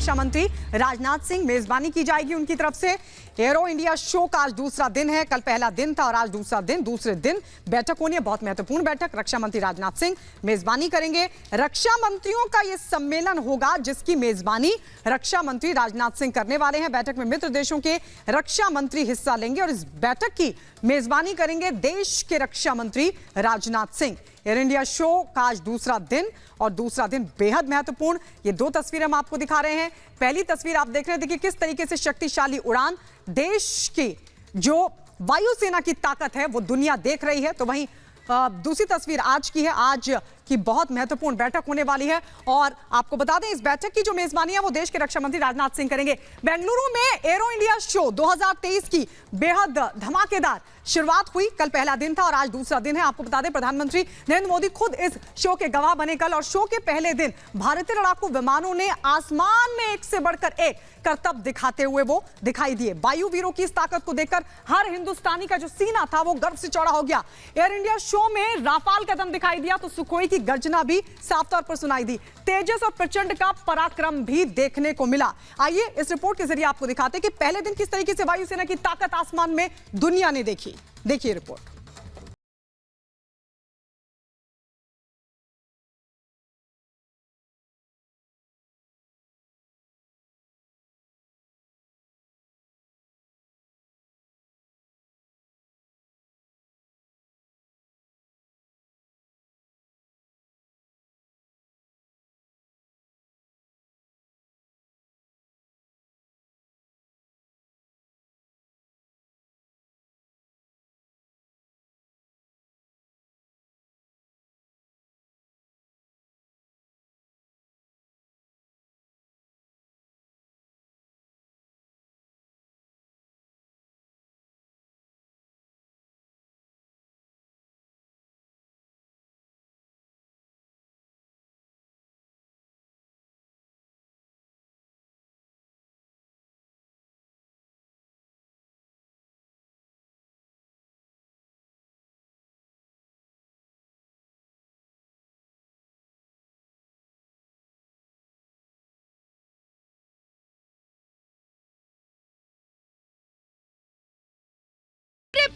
रक्षा मंत्री राजनाथ सिंह, मेजबानी की जाएगी उनकी तरफ से। एरो इंडिया शो का आज दूसरा दिन है। कल पहला दिन था और आज दूसरा दिन। दूसरे दिन बैठक होनी है, बहुत महत्वपूर्ण बैठक। रक्षा मंत्री राजनाथ सिंह मेजबानी करेंगे। रक्षा मंत्रियों का यह सम्मेलन होगा जिसकी मेजबानी रक्षा मंत्री राजनाथ सिंह करने वाले हैं। बैठक में मित्र देशों के रक्षा मंत्री हिस्सा लेंगे और इस बैठक की मेजबानी करेंगे देश के रक्षा मंत्री Rajnath Singh. Air India show का आज दूसरा दिन और दूसरा दिन बेहद महत्वपूर्ण। ये दो तस्वीरें हम आपको दिखा रहे हैं। पहली तस्वीर आप देख रहे हैं, देखिए किस तरीके से शक्तिशाली उड़ान, देश की जो वायुसेना की ताकत है वो दुनिया देख रही है। तो वहीं दूसरी तस्वीर आज की है। आज की बहुत महत्वपूर्ण बैठक होने वाली है और आपको बता दें इस बैठक की जो मेजबानी है वो देश के रक्षा मंत्री राजनाथ सिंह करेंगे। बेंगलुरु में एरो इंडिया शो 2023 की बेहद धमाकेदार शुरुआत हुई। कल पहला दिन था और आज दूसरा दिन है। आपको बता दें प्रधानमंत्री नरेंद्र मोदी खुद इस शो के गवाह बने कल, और शो के पहले दिन भारतीय लड़ाकू विमानों ने आसमान में एक से बढ़कर एक करतब दिखाते हुए वो दिखाई दिए। वायु वीरों की इस ताकत को देखकर हर हिंदुस्तानी का जो सीना था वो गर्व से चौड़ा हो गया। एयर इंडिया शो में राफाल का दम दिखाई दिया तो सुखोई की गर्जना भी साफ तौर पर सुनाई दी। तेजस और प्रचंड का पराक्रम भी देखने को मिला। आइए इस रिपोर्ट के जरिए आपको दिखाते हैं कि पहले दिन किस तरीके से वायुसेना की ताकत आसमान में दुनिया ने देखी। देखिए रिपोर्ट।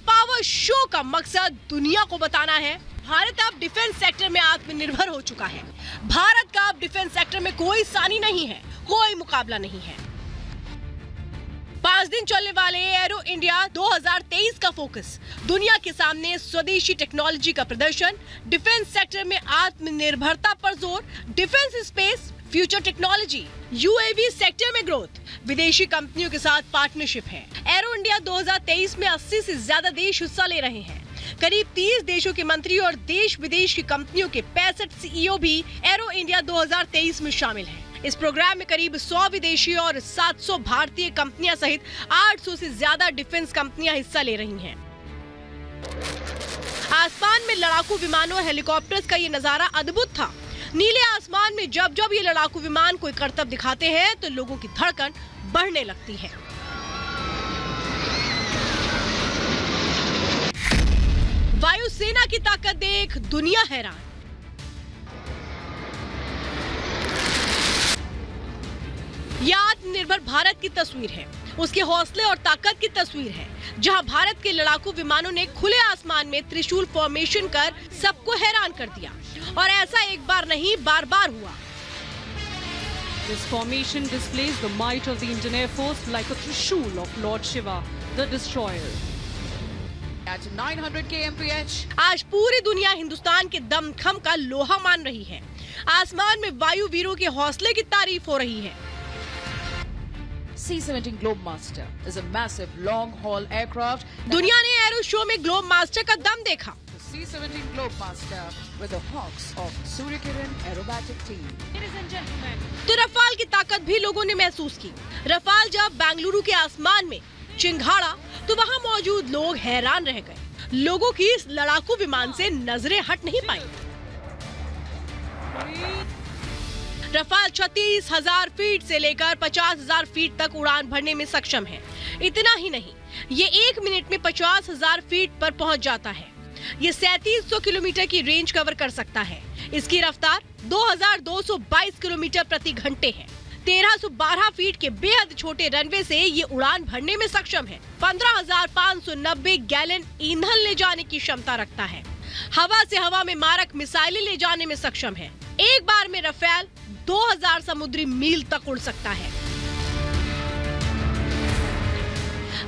पावर शो का मकसद दुनिया को बताना है भारत अब डिफेंस सेक्टर में आत्मनिर्भर हो चुका है। भारत का अब डिफेंस सेक्टर में कोई सानी नहीं है, कोई मुकाबला नहीं है। 5 दिन चलने वाले एरो इंडिया 2023 का फोकस दुनिया के सामने स्वदेशी टेक्नोलॉजी का प्रदर्शन, डिफेंस सेक्टर में आत्मनिर्भरता पर जोर, defence space, future technology, UAV sector में ग्रोथ, विदेशी कंपनियों के साथ पार्टनरशिप है। एरो इंडिया 2023 में 80 से ज्यादा देश हिस्सा ले रहे हैं। करीब 30 देशों के मंत्री और देश विदेश की कंपनियों के 65 सीईओ भी एरो इंडिया 2023 में शामिल हैं। इस प्रोग्राम में करीब 100 विदेशी और 700 भारतीय कंपनियां सहित 800 से ज्यादा डिफेंस कंपनियां हिस्सा ले रही हैं। आसमान में लड़ाकू विमानों और हेलीकॉप्टर्स का ये नजारा अद्भुत था। नीले आसमान में जब जब ये लड़ाकू विमान कोई करतब दिखाते हैं तो लोगों की धड़कन बढ़ने लगती है। वायुसेना की ताकत देख दुनिया हैरान। यह आत्मनिर्भर भारत की तस्वीर है, उसके हौसले और ताकत की तस्वीर है, जहां भारत के लड़ाकू विमानों ने खुले आसमान में त्रिशूल फॉर्मेशन कर सबको हैरान कर दिया और ऐसा एक बार नहीं बार बार हुआ। This formation displays the might of the Indian Air Force like a Trishul of Lord Shiva, the destroyer. At 900 kmph. आज पूरी दुनिया हिंदुस्तान के दमखम का लोहा मान रही है। आसमान में वायु वीरों के हौसले की तारीफ हो रही है। C-17 Globemaster is a massive long-haul aircraft. दुनिया ने एरो शो में ग्लोब मास्टर का दम देखा। The C-17 Globemaster with the Hawks of Suryakiran Aerobatic Team. Ladies and gentlemen. तो रफाल की ताकत भी लोगों ने महसूस की। रफाल जब बेंगलुरु के आसमान में चिंगाड़ा तो वहाँ मौजूद लोग हैरान रह गए। लोगों की इस लड़ाकू विमान से नजरें हट नहीं पाई। रफाल 36,000 फीट से लेकर 50,000 फीट तक उड़ान भरने में सक्षम है। इतना ही नहीं, ये 1 मिनट में 50,000 फीट पर पहुंच जाता है। ये 3700 किलोमीटर की रेंज कवर कर सकता है। इसकी रफ्तार 2222 किलोमीटर प्रति घंटे है। 1312 फीट के बेहद छोटे रनवे से ये उड़ान भरने में सक्षम है। 15,590 गैलन ईंधन ले जाने की क्षमता रखता है। हवा से हवा में मारक मिसाइलें ले जाने में सक्षम है। एक बार में राफेल 2000 समुद्री मील तक उड़ सकता है।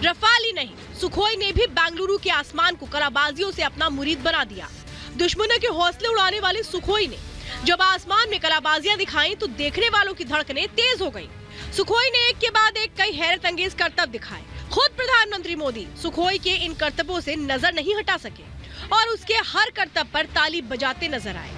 रफाल ही नहीं, सुखोई ने भी बेंगलुरु के आसमान को कलाबाजियों से अपना मुरीद बना दिया। दुश्मनों के हौसले उड़ाने वाली सुखोई ने जब आसमान में कलाबाजियां दिखाई तो देखने वालों की धड़कनें तेज हो गईं। सुखोई ने एक के बाद एक कई हैरत अंगेज करतब दिखाए। खुद प्रधानमंत्री मोदी सुखोई के इन करतबों से नजर नहीं हटा सके और उसके हर करतब पर ताली बजाते नजर आए।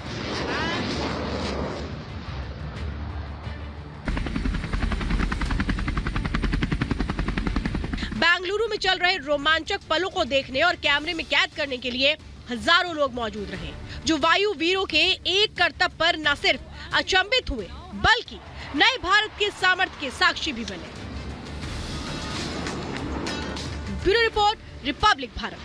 बेंगलुरु में चल रहे रोमांचक पलों को देखने और कैमरे में कैद करने के लिए हजारों लोग मौजूद रहे, जो वायु वीरों के एक करतब पर न सिर्फ अचंभित हुए बल्कि नए भारत के सामर्थ्य के साक्षी भी बने। Bureau report, Republic Bharat.